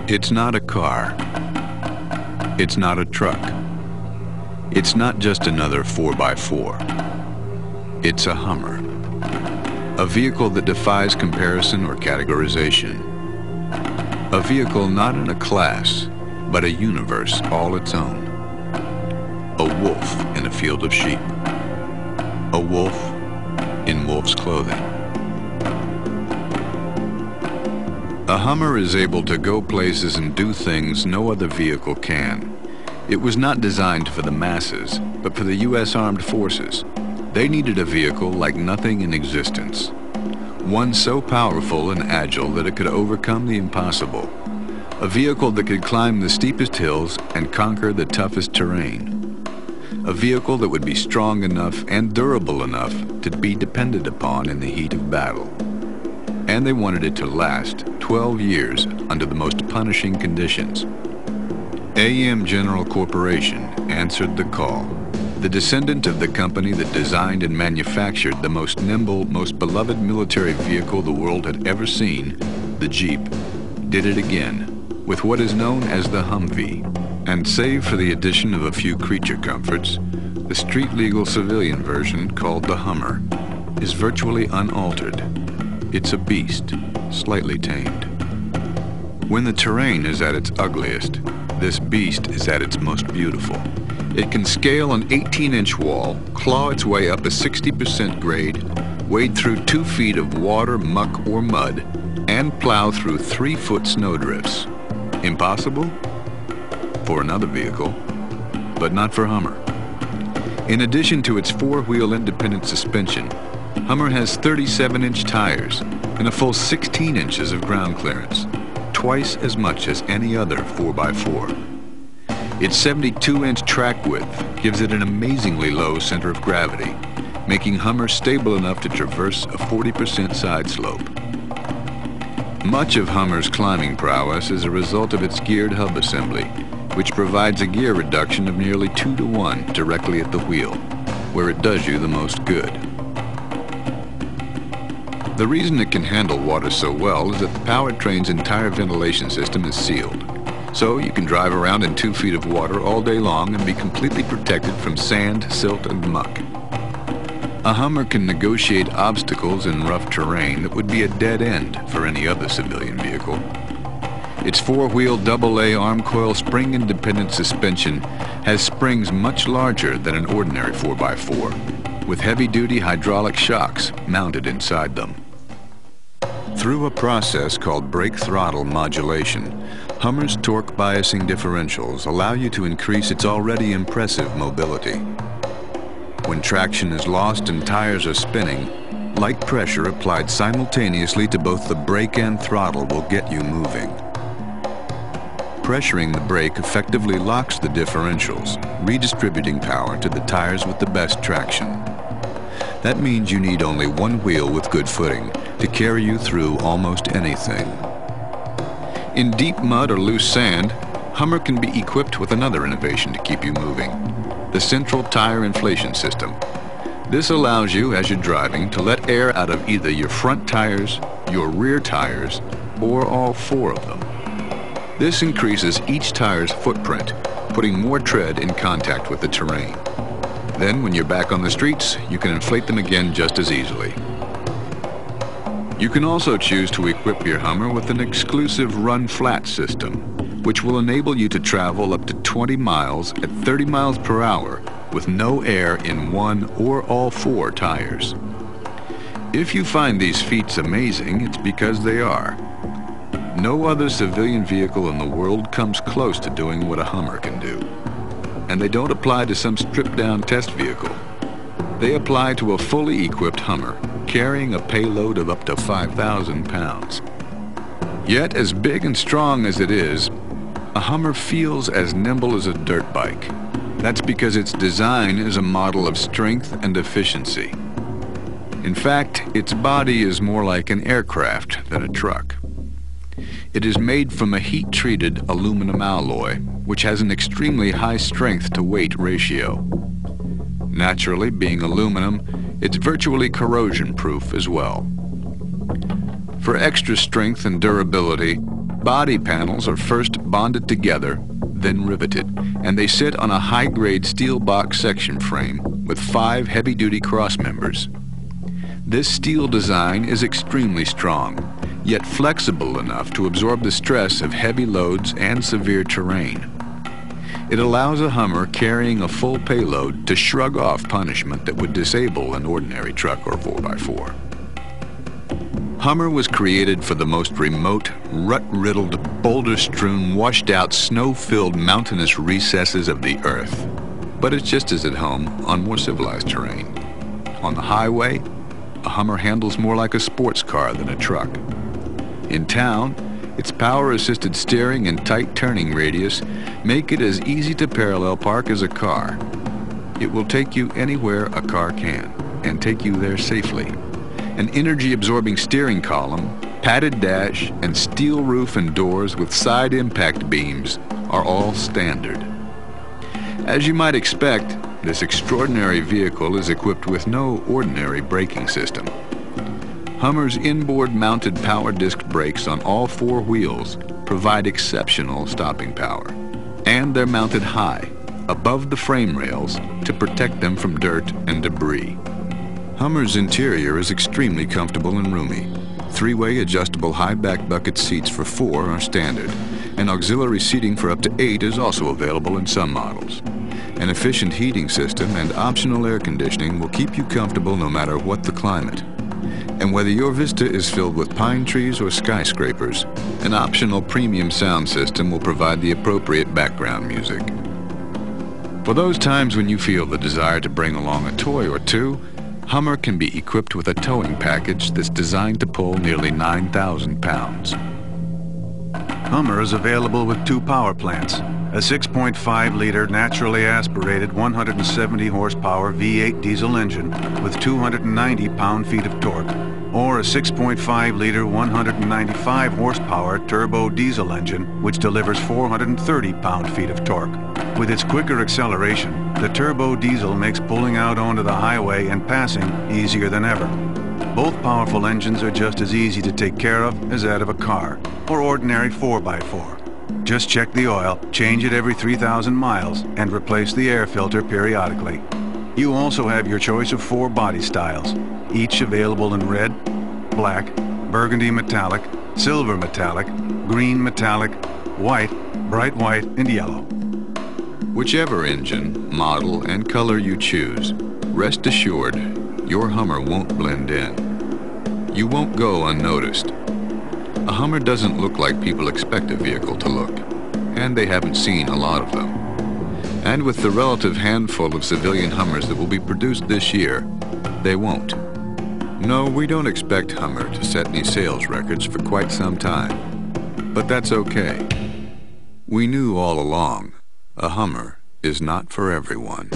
It's not a car. It's not a truck. It's not just another 4x4. It's a Hummer. A vehicle that defies comparison or categorization. A vehicle not in a class, but a universe all its own. A wolf in a field of sheep. A wolf in wolf's clothing. A Hummer is able to go places and do things no other vehicle can. It was not designed for the masses, but for the U.S. Armed Forces. They needed a vehicle like nothing in existence. One so powerful and agile that it could overcome the impossible. A vehicle that could climb the steepest hills and conquer the toughest terrain. A vehicle that would be strong enough and durable enough to be depended upon in the heat of battle. And they wanted it to last 12 years under the most punishing conditions. AEM General Corporation answered the call. The descendant of the company that designed and manufactured the most nimble, most beloved military vehicle the world had ever seen, the Jeep, did it again with what is known as the Humvee. And save for the addition of a few creature comforts, the street-legal civilian version, called the Hummer, is virtually unaltered. It's a beast, slightly tamed. When the terrain is at its ugliest, this beast is at its most beautiful. It can scale an 18-inch wall, claw its way up a 60% grade, wade through 2 feet of water, muck, or mud, and plow through 3-foot snowdrifts. Impossible? For another vehicle, but not for Hummer. In addition to its 4-wheel independent suspension, Hummer has 37-inch tires and a full 16 inches of ground clearance, twice as much as any other 4x4. Its 72-inch track width gives it an amazingly low center of gravity, making Hummer stable enough to traverse a 40% side slope. Much of Hummer's climbing prowess is a result of its geared hub assembly, which provides a gear reduction of nearly 2 to 1 directly at the wheel, where it does you the most good. The reason it can handle water so well is that the powertrain's entire ventilation system is sealed, so you can drive around in 2 feet of water all day long and be completely protected from sand, silt, and muck. A Hummer can negotiate obstacles in rough terrain that would be a dead end for any other civilian vehicle. Its 4-wheel AA arm coil spring-independent suspension has springs much larger than an ordinary 4x4, with heavy-duty hydraulic shocks mounted inside them. Through a process called brake throttle modulation, Hummer's torque biasing differentials allow you to increase its already impressive mobility. When traction is lost and tires are spinning, light pressure applied simultaneously to both the brake and throttle will get you moving. Pressuring the brake effectively locks the differentials, redistributing power to the tires with the best traction. That means you need only one wheel with good footing to carry you through almost anything. In deep mud or loose sand, Hummer can be equipped with another innovation to keep you moving: the central tire inflation system. This allows you, as you're driving, to let air out of either your front tires, your rear tires, or all 4 of them. This increases each tire's footprint, putting more tread in contact with the terrain. Then, when you're back on the streets, you can inflate them again just as easily. You can also choose to equip your Hummer with an exclusive run-flat system, which will enable you to travel up to 20 miles at 30 miles per hour with no air in 1 or all 4 tires. If you find these feats amazing, it's because they are. No other civilian vehicle in the world comes close to doing what a Hummer can do. And they don't apply to some stripped-down test vehicle. They apply to a fully equipped Hummer, carrying a payload of up to 5,000 pounds. Yet, as big and strong as it is, a Hummer feels as nimble as a dirt bike. That's because its design is a model of strength and efficiency. In fact, its body is more like an aircraft than a truck. It is made from a heat-treated aluminum alloy, which has an extremely high strength-to-weight ratio. Naturally, being aluminum, it's virtually corrosion-proof as well. For extra strength and durability, body panels are first bonded together, then riveted, and they sit on a high-grade steel box section frame with 5 heavy-duty cross members. This steel design is extremely strong, yet flexible enough to absorb the stress of heavy loads and severe terrain. It allows a Hummer carrying a full payload to shrug off punishment that would disable an ordinary truck or 4x4. Hummer was created for the most remote, rut-riddled, boulder-strewn, washed-out, snow-filled mountainous recesses of the earth. But it's just as at home on more civilized terrain. On the highway, a Hummer handles more like a sports car than a truck. In town, its power-assisted steering and tight turning radius make it as easy to parallel park as a car. It will take you anywhere a car can, and take you there safely. An energy-absorbing steering column, padded dash, and steel roof and doors with side impact beams are all standard. As you might expect, this extraordinary vehicle is equipped with no ordinary braking system. Hummer's inboard mounted power disc brakes on all 4 wheels provide exceptional stopping power, and they're mounted high, above the frame rails, to protect them from dirt and debris. Hummer's interior is extremely comfortable and roomy. 3-way adjustable high back bucket seats for 4 are standard, and auxiliary seating for up to 8 is also available in some models. An efficient heating system and optional air conditioning will keep you comfortable no matter what the climate. And whether your vista is filled with pine trees or skyscrapers, an optional premium sound system will provide the appropriate background music. For those times when you feel the desire to bring along a toy or two, Hummer can be equipped with a towing package that's designed to pull nearly 9,000 pounds. Hummer is available with 2 power plants, a 6.5-liter naturally aspirated 170 horsepower V8 diesel engine with 290 pound-feet of torque, or a 6.5-liter 195 horsepower turbo diesel engine which delivers 430 pound-feet of torque. With its quicker acceleration, the turbo diesel makes pulling out onto the highway and passing easier than ever. Both powerful engines are just as easy to take care of as that of a car or ordinary 4x4. Just check the oil, change it every 3,000 miles, and replace the air filter periodically. You also have your choice of 4 body styles, each available in red, black, burgundy metallic, silver metallic, green metallic, white, bright white, and yellow. Whichever engine, model, and color you choose, rest assured your Hummer won't blend in. You won't go unnoticed. A Hummer doesn't look like people expect a vehicle to look, and they haven't seen a lot of them. And with the relative handful of civilian Hummers that will be produced this year, they won't. No, we don't expect Hummer to set any sales records for quite some time. But that's okay. We knew all along, a Hummer is not for everyone.